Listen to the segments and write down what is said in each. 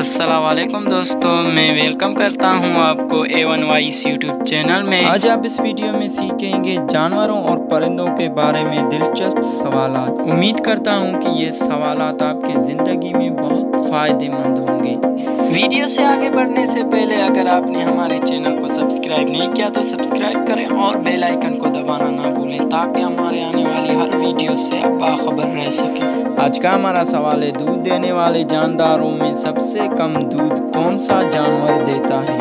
अस्सलाम वालेकुम दोस्तों, मैं वेलकम करता हूं आपको A1 वॉइस यूट्यूब चैनल में। आज आप इस वीडियो में सीखेंगे जानवरों और परिंदों के बारे में दिलचस्प सवालात। उम्मीद करता हूं कि ये सवालात आपकी ज़िंदगी में बहुत फ़ायदेमंद होंगे। वीडियो से आगे बढ़ने से पहले अगर आपने हमारे चैनल को सब्सक्राइब नहीं किया तो सब्सक्राइब करें और बेल आइकन को दबाना ना भूलें ताकि हमारे आने वाली हर वीडियो से आप बाखबर रह सकें। आज का हमारा सवाल है, दूध देने वाले जानदारों में सबसे कम दूध कौन सा जानवर देता है?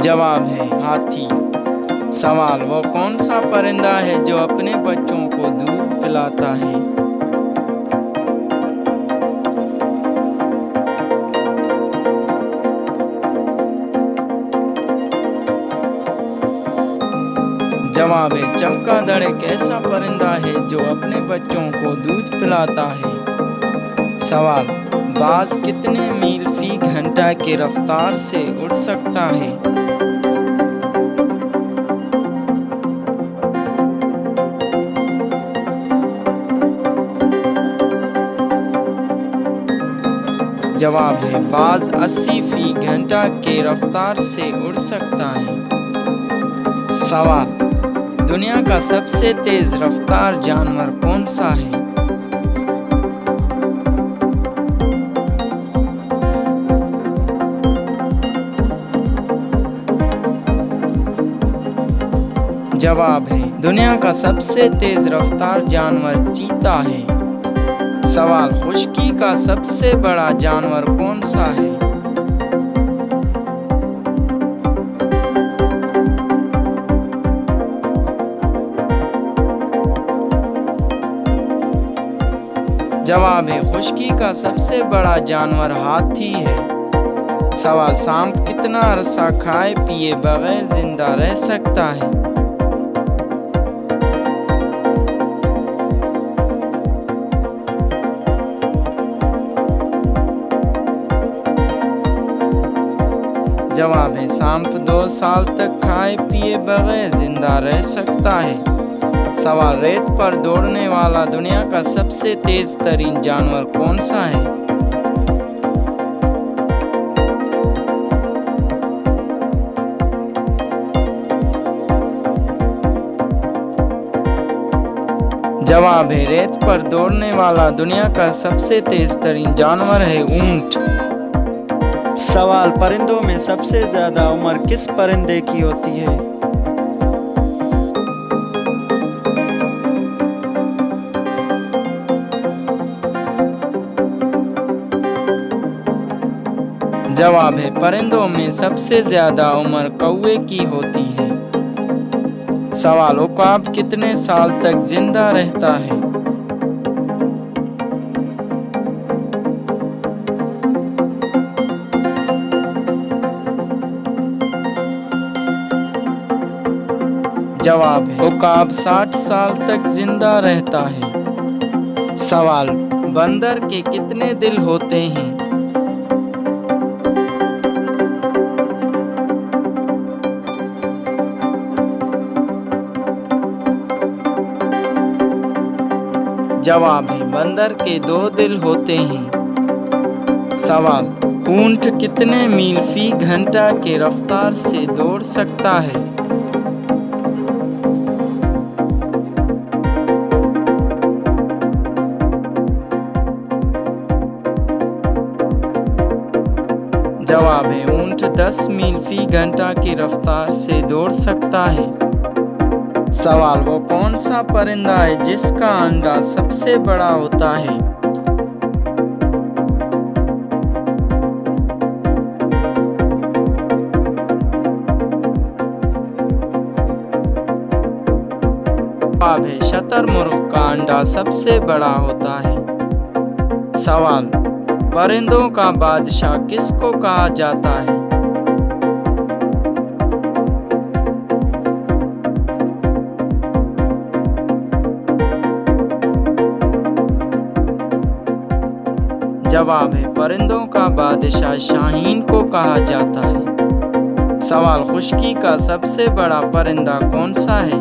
जवाब है हाथी। सवाल, वो कौन सा परिंदा है जो अपने बच्चों को दूध पिलाता है? जवाब है चमगादड़। एक ऐसा परिंदा है जो अपने बच्चों को दूध पिलाता है। सवाल, बाज कितने मील फी घंटा की रफ्तार से उड़ सकता है? जवाब है बाज 80 फी घंटा की रफ्तार से उड़ सकता है। सवाल, दुनिया का सबसे तेज रफ्तार जानवर कौन सा है? जवाब है दुनिया का सबसे तेज रफ्तार जानवर चीता है। सवाल, खुश्की का सबसे बड़ा जानवर कौन सा है? जवाब है खुश्की का सबसे बड़ा जानवर हाथी है। सवाल, सांप कितना अरसा खाए पिए बगैर जिंदा रह सकता है? जवाब है सांप 2 साल तक खाए पिए बगैर जिंदा रह सकता है। सवाल, रेत पर दौड़ने वाला दुनिया का सबसे तेज तरीन जानवर कौन सा है? जवाब है रेत पर दौड़ने वाला दुनिया का सबसे तेज तरीन जानवर है ऊंट। सवाल, परिंदों में सबसे ज्यादा उम्र किस परिंदे की होती है? जवाब है परिंदों में सबसे ज्यादा उम्र कौवे की होती है। सवाल, उकाब कितने साल तक जिंदा रहता है? जवाब है उकाब 60 साल तक जिंदा रहता है। सवाल, बंदर के कितने दिल होते हैं? जवाब है बंदर के 2 दिल होते हैं। सवाल, ऊंट कितने मील फी घंटा की रफ्तार से दौड़ सकता है? जवाब है ऊंट 10 मील फी घंटा की रफ्तार से दौड़ सकता है। सवाल, वो कौन सा परिंदा है जिसका अंडा सबसे बड़ा होता है? जवाब है शतरमुर्ग का अंडा सबसे बड़ा होता है। सवाल, परिंदों का बादशाह किसको कहा जाता है? जवाब है परिंदों का बादशाह शाहीन को कहा जाता है। सवाल, खुश्की का सबसे बड़ा परिंदा कौन सा है?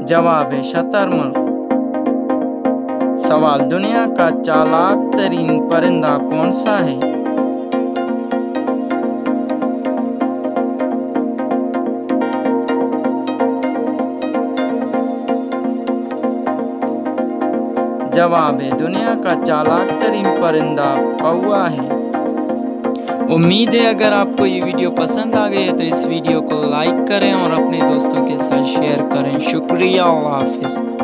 जवाब है शतरमुर्ग। सवाल, दुनिया का चालाक तरीन परिंदा कौन सा है? जवाब है दुनिया का चालाक तरीन परिंदा कौवा है। उम्मीद है अगर आपको ये वीडियो पसंद आ गई है तो इस वीडियो को लाइक करें और अपने दोस्तों के साथ शेयर करें। शुक्रिया, अल्लाह हाफिज़।